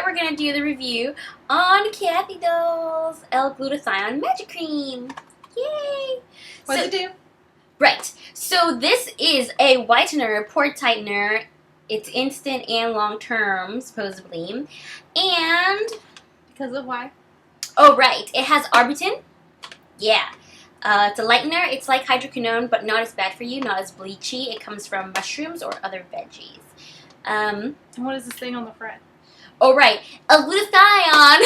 we're going to do the review on Cathy Doll's L-glutathion Magic Cream. Yay! What does it do? Right. So this is a whitener, pore tightener. It's instant and long-term, supposedly. And... because of why? oh, right. It has Arbutin. Yeah. It's a lightener. It's like hydroquinone, but not as bad for you, not as bleachy. It comes from mushrooms or other veggies. And what is this thing on the front? Oh, right. L-glutathion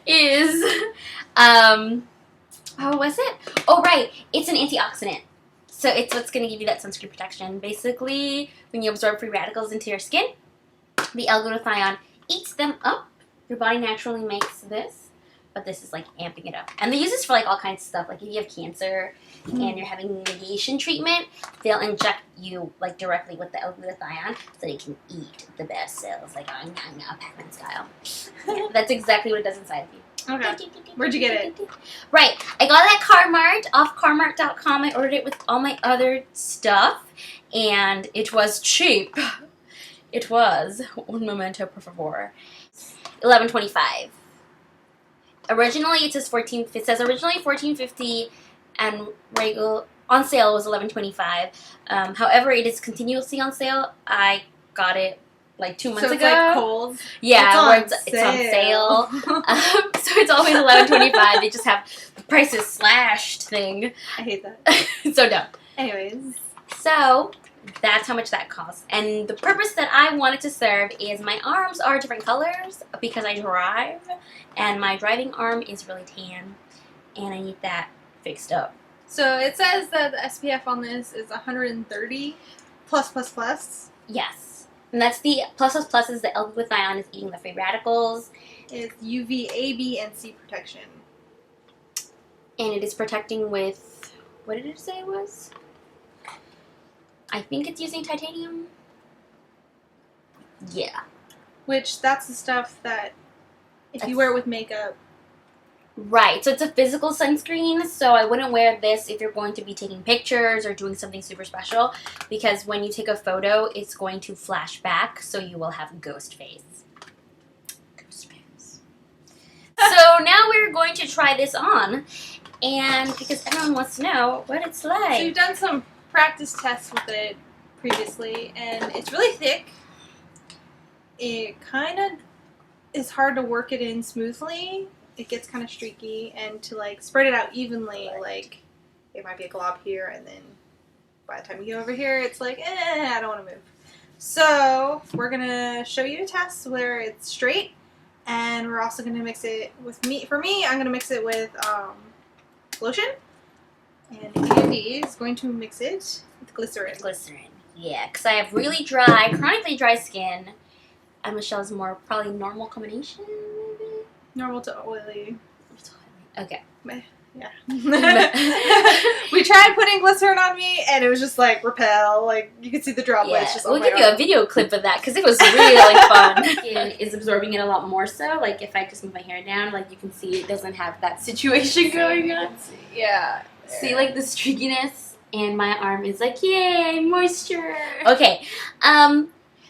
is, what was it? Oh, right. It's an antioxidant. So it's what's going to give you that sunscreen protection. Basically, when you absorb free radicals into your skin, the L-glutathion eats them up. Your body naturally makes this, but this is like amping it up. And they use this for like all kinds of stuff. Like if you have cancer and you're having radiation treatment, they'll inject you like directly with the L-glutathion so they can eat the best cells, like Pac-Man style. Yeah, that's exactly what it does inside of you. Okay. Where'd you get it? Right. I got it at Caramart, off Caramart.com. I ordered it with all my other stuff, and it was cheap. It was. Un momento, por favor. $11.25. Originally, it says originally $14.50, and regular on sale was $11.25. However, it is continuously on sale. I got it like 2 months ago. It's like Kohl's. Yeah, it's on sale. So it's always $11.25. They just have the prices slashed thing. I hate that. So dumb. Anyways. So that's how much that costs. And the purpose that I wanted to serve is my arms are different colors because I drive. And my driving arm is really tan. And I need that fixed up. So it says that the SPF on this is 130 plus. Yes. And that's the plus is the L-glutathion is eating the free radicals. It's UV, A, B, and C protection. And it is protecting with, what did it say it was? I think it's using titanium. Yeah. Which, that's the stuff that, if you wear it with makeup. Right. So it's a physical sunscreen, so I wouldn't wear this if you're going to be taking pictures or doing something super special, because when you take a photo, it's going to flash back, so you will have ghost face. Ghost face. So now we're going to try this on, and because everyone wants to know what it's like. So you've done some practice tests with it previously, and it's really thick. It kind of is hard to work it in smoothly. It gets kind of streaky, and to like spread it out evenly, like it might be a glob here, and then by the time you get over here, it's like, I don't want to move. So we're gonna show you a test where it's straight, and we're also gonna mix it with For me, I'm gonna mix it with lotion, and Andy is going to mix it with glycerin. Glycerin, yeah, because I have really dry, chronically dry skin, and Michelle's more probably normal combination. Normal to oily. Okay. Yeah. We tried putting glycerin on me, and it was just like repel. Like you could see the droplets. Yeah. Just We'll give you a video clip of that because it was really fun. Skin is absorbing it a lot more so. Like if I just move my hair down, like you can see it doesn't have that situation going on. Yeah. See like the streakiness, and my arm is like, yay, moisture. Okay.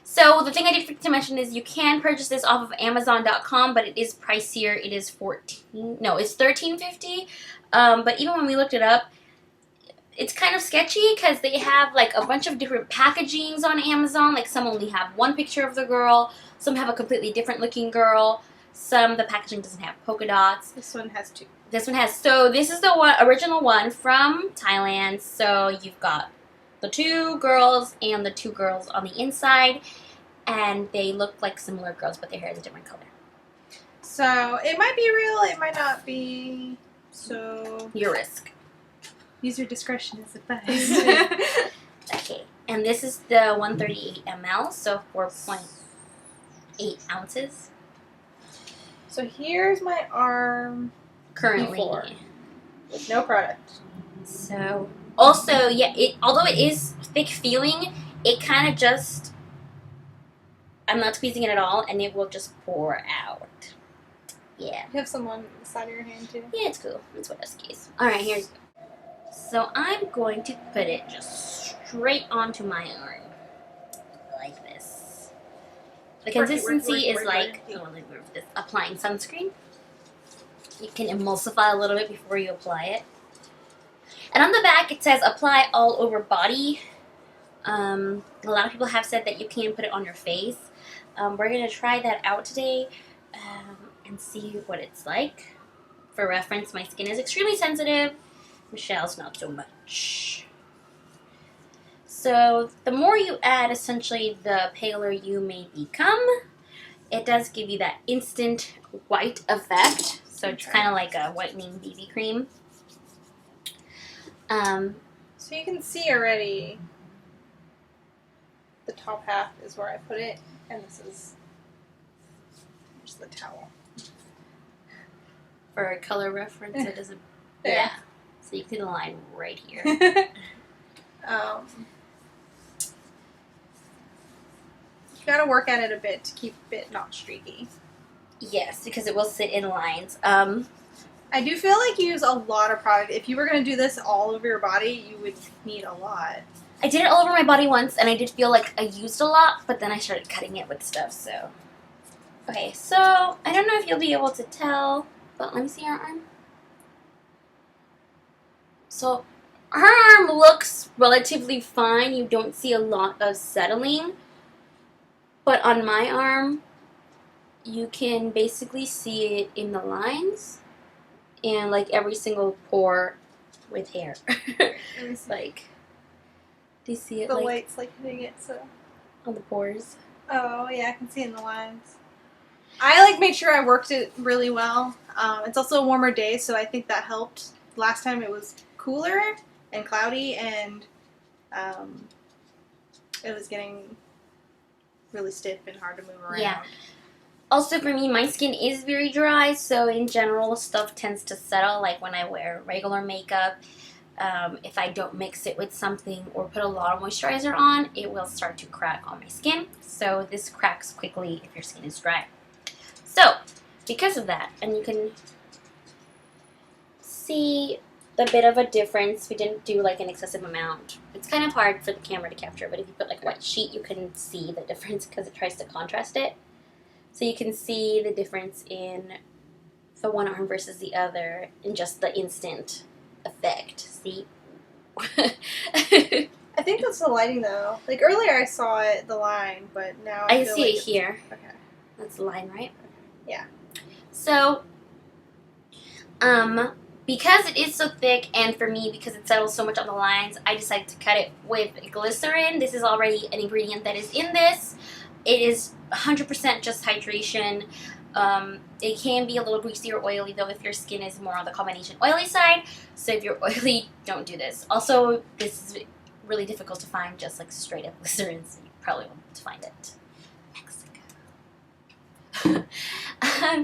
So the thing I did forget to mention is you can purchase this off of Amazon.com, but it is pricier. It is it's $13.50. But even when we looked it up, it's kind of sketchy because they have like a bunch of different packagings on Amazon. Like some only have one picture of the girl, some have a completely different looking girl. The packaging doesn't have polka dots. This one has two. This one has. So this is the original one from Thailand. So you've got the two girls and the two girls on the inside. And they look like similar girls, but their hair is a different color. So it might be real, it might not be. So your risk. Use your discretion as advised. Okay, and this is the 138 ml, so 4.8 ounces. So here's my arm Currently. Before, with no product. So also, yeah, although it is thick feeling, it kind of just. I'm not squeezing it at all, and it will just pour out. Yeah. You have some on the side of your hand, too. Yeah, it's cool. That's what us keys. Alright, here's... So I'm going to put it just straight onto my arm. Like this. The consistency is like applying sunscreen. You can emulsify a little bit before you apply it. And on the back it says apply all over body. A lot of people have said that you can put it on your face. We're going to try that out today and see what it's like. For reference, my skin is extremely sensitive. Michelle's not so much. So the more you add, essentially, the paler you may become. It does give you that instant white effect. So it's kind of like a whitening BB cream. So you can see already the top half is where I put it, and this is just the towel. For a color reference, it doesn't. Yeah. So you see the line right here. You gotta work at it a bit to keep it not streaky. Yes, because it will sit in lines. I do feel like you use a lot of product. If you were going to do this all over your body, you would need a lot. I did it all over my body once, and I did feel like I used a lot, but then I started cutting it with stuff, so. Okay, so I don't know if you'll be able to tell, but let me see her arm. So her arm looks relatively fine. You don't see a lot of settling. But on my arm, you can basically see it in the lines and like every single pore with hair. It's like, do you see it? The like, light's like hitting it, so. on the pores. Oh, yeah, I can see it in the lines. I like made sure I worked it really well. It's also a warmer day, so I think that helped. Last time it was cooler and cloudy, and it was getting really stiff and hard to move around. Yeah. Also, for me, my skin is very dry, so in general, stuff tends to settle. Like when I wear regular makeup, if I don't mix it with something or put a lot of moisturizer on, it will start to crack on my skin. So this cracks quickly if your skin is dry. So, because of that, and you can see a bit of a difference. We didn't do like an excessive amount. It's kind of hard for the camera to capture, but if you put like a white sheet, you can see the difference because it tries to contrast it. So you can see the difference in the one arm versus the other in just the instant effect. See? I think that's the lighting though. Like earlier I saw it, the line, but now I feel see like it here. Okay. That's the line, right? Yeah. So, because it is so thick, and for me, because it settles so much on the lines, I decided to cut it with glycerin. This is already an ingredient that is in this. It is 100% just hydration. It can be a little greasy or oily, though, if your skin is more on the combination oily side. So if you're oily, don't do this. Also, this is really difficult to find, just like straight up glycerin, so you probably won't find it.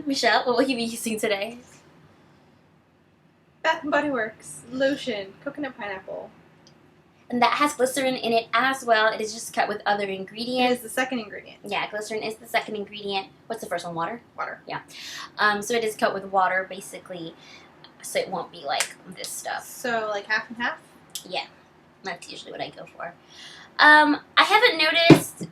Michelle, what will you be using today? Bath & Body Works lotion, coconut pineapple. And that has glycerin in it as well. It is just cut with other It ingredients. is the second ingredient. Yeah, glycerin is the second ingredient. What's the first one? Water? Water. Yeah. So it is cut with water, basically, so it won't be like this stuff. So like half and half? Yeah, that's usually what I go for. I haven't noticed,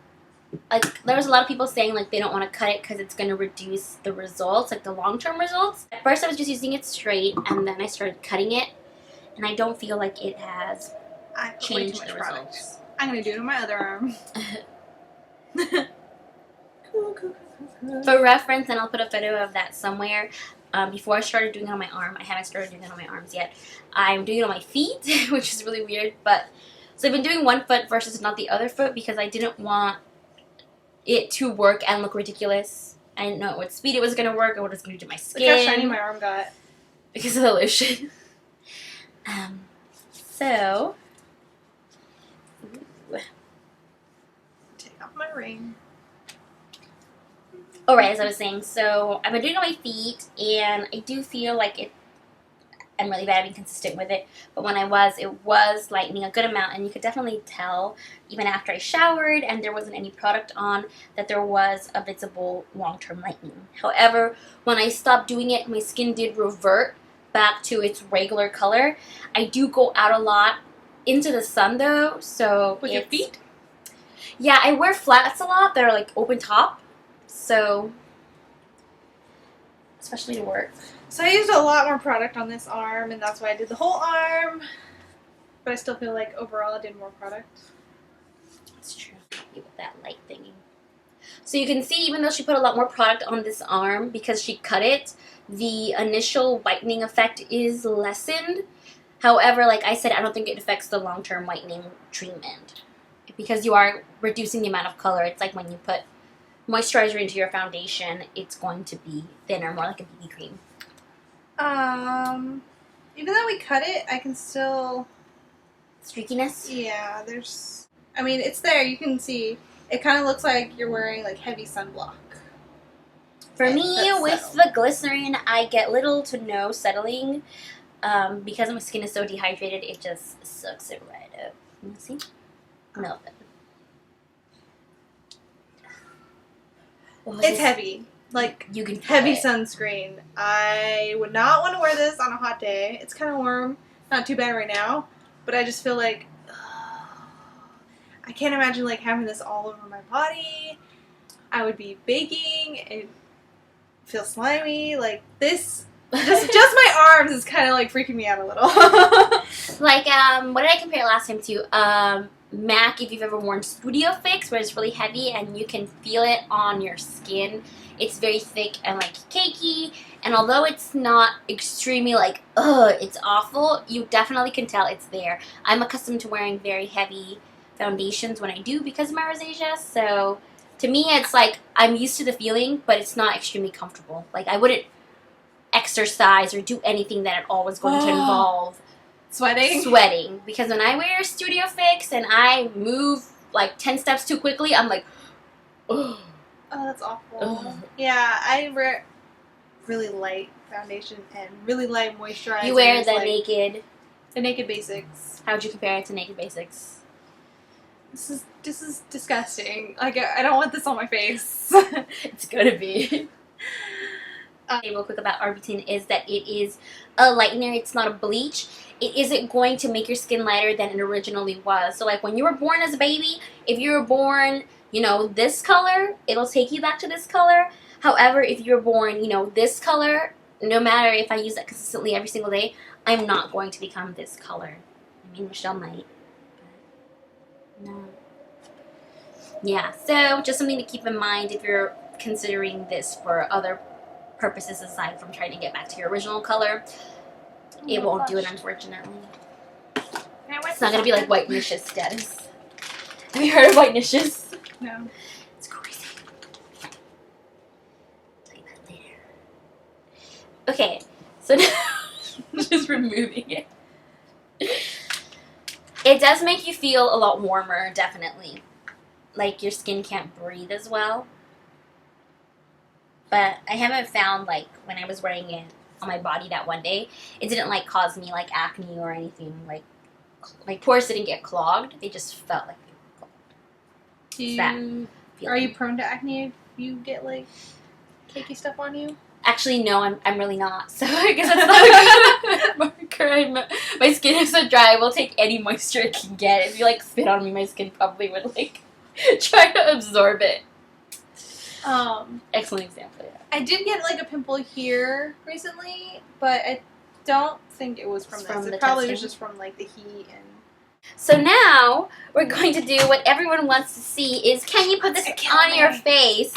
like, there was a lot of people saying, like, they don't want to cut it because it's going to reduce the results, like the long-term results. At first, I was just using it straight, and then I started cutting it, and I don't feel like it has changed the results. I'm going to do it on my other arm. For reference, and I'll put a photo of that somewhere, before I started doing it on my arm, I haven't started doing it on my arms yet, I'm doing it on my feet, which is really weird, but, so I've been doing one foot versus not the other foot because I didn't want it to work and look ridiculous. I didn't know at what speed it was going to work or what it was going to do to my skin. Look how shiny my arm got. Because of the lotion. So, take off my ring. Alright, as I was saying, so I've been doing it on my feet, and I do feel like I'm really bad at being consistent with it, but when I was, it was lightening a good amount, and you could definitely tell, even after I showered and there wasn't any product on, that there was a visible long-term lightening. However, when I stopped doing it, my skin did revert back to its regular color. I do go out a lot into the sun, though, so with your feet? Yeah, I wear flats a lot that are like open top. So, especially to work. So I used a lot more product on this arm, and that's why I did the whole arm. But I still feel like overall I did more product. It's true. With that light thingy. So you can see, even though she put a lot more product on this arm because she cut it, the initial whitening effect is lessened. However, like I said, I don't think it affects the long-term whitening treatment because you are reducing the amount of color. It's like when you put moisturizer into your foundation, it's going to be thinner, more like a BB cream. Even though we cut it, I can still... Streakiness? Yeah, there's... I mean, it's there. You can see. It kind of looks like you're wearing, like, heavy sunblock. For me, with the glycerin, I get little to no settling. Because my skin is so dehydrated, it just sucks it right up. You see? Nothing. It's heavy. Like, you can heavy sunscreen. I would not want to wear this on a hot day. It's kind of warm. Not too bad right now. But I just feel like... I can't imagine, like, having this all over my body. I would be baking. It feels slimy. Like, this... just my arms is kind of, like, freaking me out a little. Like, what did I compare last time to? MAC, if you've ever worn Studio Fix, where it's really heavy and you can feel it on your skin. It's very thick and, like, cakey. And although it's not extremely, like, ugh, it's awful, you definitely can tell it's there. I'm accustomed to wearing very heavy foundations when I do because of my rosacea. So, to me, it's like, I'm used to the feeling, but it's not extremely comfortable. Like, I wouldn't exercise or do anything that at all was going to involve sweating. Because when I wear Studio Fix and I move like 10 steps too quickly, I'm like, ugh. Oh, that's awful. Ugh. Yeah, I wear really light foundation and really light moisturizer. You wear the like, the Naked Basics. How would you compare it to Naked Basics? This is disgusting. Like, I don't want this on my face. It's gonna be. Real quick about Arbutin is that it is a lightener. It's not a bleach. It isn't going to make your skin lighter than it originally was. So, like, when you were born as a baby, if you were born, you know, this color, it'll take you back to this color. However, if you were born, you know, this color, no matter if I use that consistently every single day, I'm not going to become this color. I mean, Michelle might. But no. Yeah, so just something to keep in mind if you're considering this for other purposes aside from trying to get back to your original color. It won't do it, unfortunately. It's not going to be like White Nicious status. Have you heard of White Nicious? No. It's crazy. I'll tell you about it later. Okay, so now just removing it. It does make you feel a lot warmer, definitely. Like your skin can't breathe as well. But I haven't found, like, when I was wearing it on my body that one day, it didn't, like, cause me, like, acne or anything. Like pores didn't get clogged. They just felt like they were clogged. Are you prone to acne if you get, like, cakey stuff on you? Actually, no, I'm really not. So I guess that's not a good marker. My skin is so dry, I will take any moisture it can get. If you, like, spit on me, my skin probably would, like, try to absorb it. Excellent example, yeah. I did get, like, a pimple here recently, but I don't think it was from this. It probably was just from, like, the heat and... So now, we're going to do what everyone wants to see is, can you put this on your face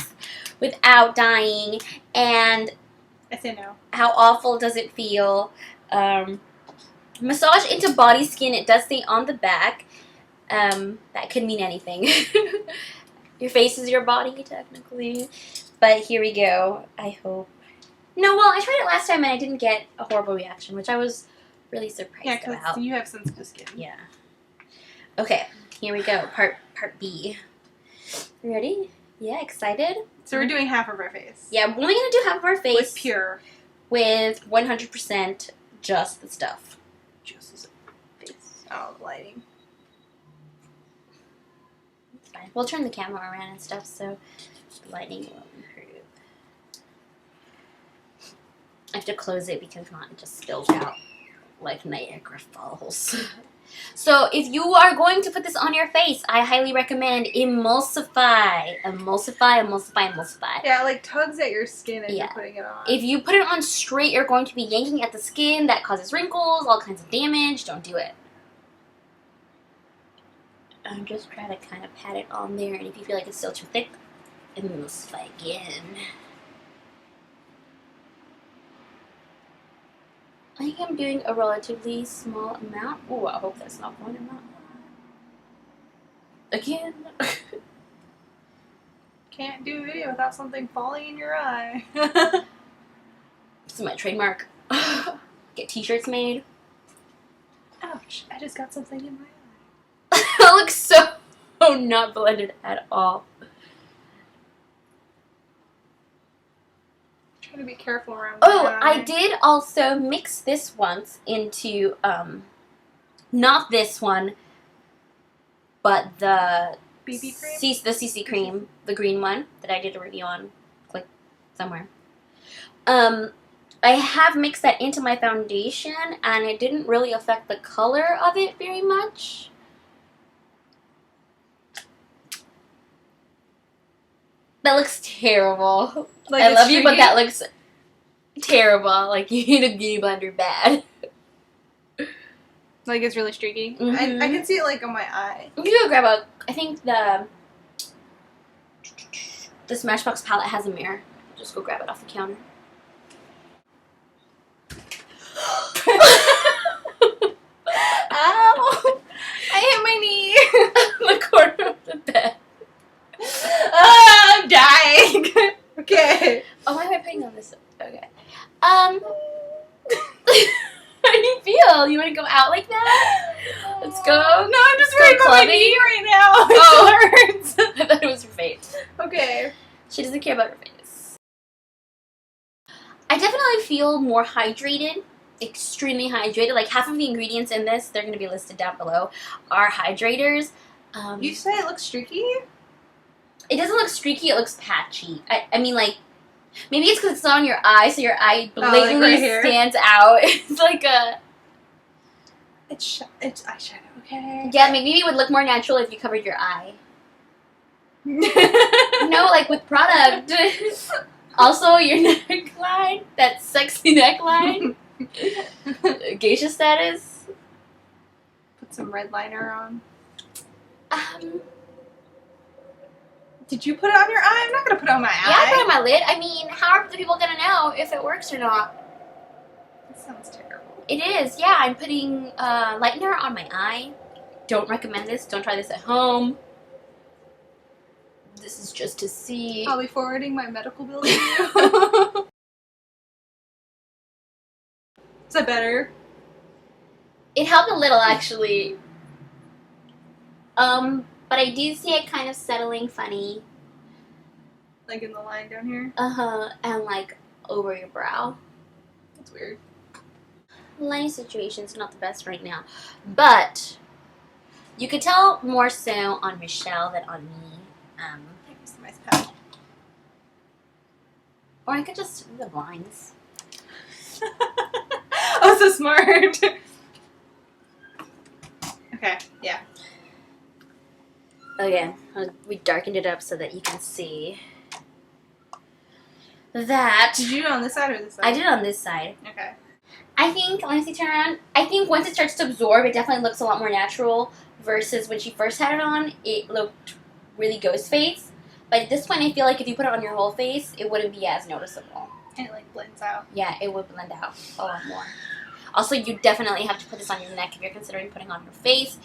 without dying? And I say no. How awful does it feel? Massage into body skin, it does say on the back. That could mean anything. Your face is your body, technically. But here we go. I hope. No, well, I tried it last time and I didn't get a horrible reaction, which I was really surprised about. Yeah, because you have sensitive skin. Yeah. Okay, here we go. Part B. Ready? Yeah, excited? So we're doing half of our face. Yeah, we're only going to do half of our face. With pure. With 100% just the stuff. Just the face. Oh, the lighting. Fine. We'll turn the camera around and stuff, so the lighting will improve. I have to close it because if not, it just spills out. like Niagara Falls. So if you are going to put this on your face, I highly recommend emulsify. Emulsify, emulsify, emulsify. Yeah, it like tugs at your skin as Yeah. you're putting it on. If you put it on straight, you're going to be yanking at the skin. That causes wrinkles, all kinds of damage. Don't do it. I'm just trying to kind of pat it on there, and if you feel like it's still too thick, emulsify again. I think I'm doing a relatively small amount. Oh, I hope that's not going in that eye. Again. Can't do a video without something falling in your eye. This is my trademark. Get t-shirts made. Ouch, I just got something in my eye. That looks so not blended at all. Trying to be careful around my Oh, eye. I did also mix this once into, not this one, but the BB cream? the CC cream, the green one that I did a review on. Click somewhere. I have mixed that into my foundation, and it didn't really affect the color of it very much. That looks terrible. Like I it's love you, but streaky? that looks terrible. Like, you need a beauty blender bad. Like it's really streaky. Mhm. I can see it like on my eye. You can go grab a, I think the Smashbox palette has a mirror. Just go grab it off the counter. Ow! I hit my knee. The corner of the bed. I'm dying. Okay. Oh, why am I putting on this? Okay. How do you feel? You want to go out like that? Let's go. No, I'm just Go worried about my clubbing? knee right now. Oh. It hurts. I thought it was her face. Okay. She doesn't care about her face. I definitely feel more hydrated. Extremely hydrated. Like half of the ingredients in this, they're going to be listed down below, are hydrators. You say it looks streaky? It doesn't look streaky, it looks patchy. I mean, like, maybe it's because it's on your eye, so your eye blatantly right here? stands out. It's like a... It's eyeshadow, okay? Yeah, maybe it would look more natural if you covered your eye. No, like with product. Also, your neckline, that sexy neckline. Geisha status. Put some red liner on. Um, Did you put it on your eye? I'm not gonna put it on my yeah, I put it eye. on my lid. I mean, how are the people gonna know if it works or not? That sounds terrible. It is, yeah. I'm putting lightener on my eye. Don't recommend this. Don't try this at home. This is just to see. I'll be forwarding my medical bill to you. Is that better? It helped a little, actually. But I do see it kind of settling funny. Like in the line down here? And like over your brow. That's weird. Lighting situation's not the best right now, but you could tell more so on Michelle than on me. Here's a nice pad. Or I could just do the blinds. Oh, so smart. Okay, yeah. Again, we darkened it up so that you can see that. Did you do it on this side or this side? I did it on this side. Okay. I think, let me see, turn around. I think once it starts to absorb, it definitely looks a lot more natural versus when she first had it on, it looked really ghost face. But at this point, I feel like if you put it on your whole face, it wouldn't be as noticeable. And it like blends out. Yeah, it would blend out a lot more. Also, you definitely have to put this on your neck if you're considering putting on your face.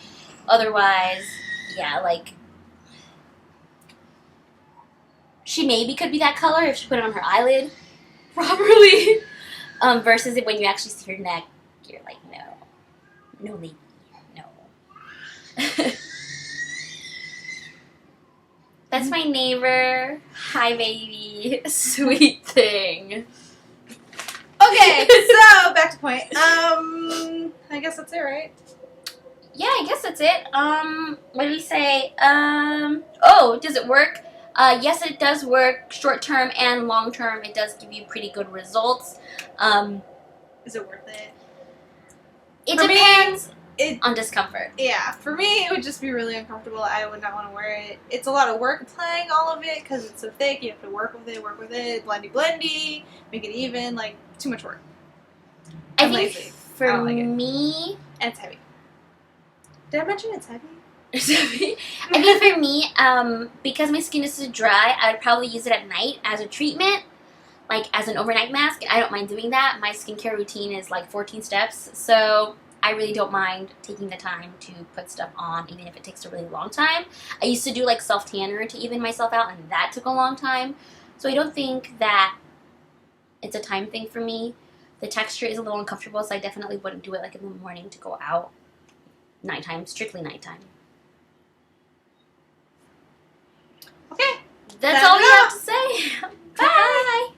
Otherwise, yeah, like, she maybe could be that color if she put it on her eyelid properly. Versus when you actually see her neck, you're like, no lady, no. That's my neighbor. Hi, baby. Sweet thing. Okay, so back to point. I guess that's it, right? Yeah, I guess that's it. What do we say? Oh, does it work? Yes, it does work. Short term and long term, it does give you pretty good results. Is it worth it? It For me, depends on discomfort. Yeah, for me, it would just be really uncomfortable. I would not want to wear it. It's a lot of work applying all of it because it's so thick. You have to work with it, blendy, make it even. Like, too much work. I I'm think lazy. I for don't like it. me, And it's heavy. Did I mention it's heavy? I think for me, because my skin is so dry, I'd probably use it at night as a treatment, like as an overnight mask. And I don't mind doing that. My skincare routine is like 14 steps, so I really don't mind taking the time to put stuff on, even if it takes a really long time. I used to do like self-tanner to even myself out, and that took a long time. So I don't think that it's a time thing for me. The texture is a little uncomfortable, so I definitely wouldn't do it like in the morning to go out. Nighttime, strictly nighttime. Okay. That's all we have to say. Bye.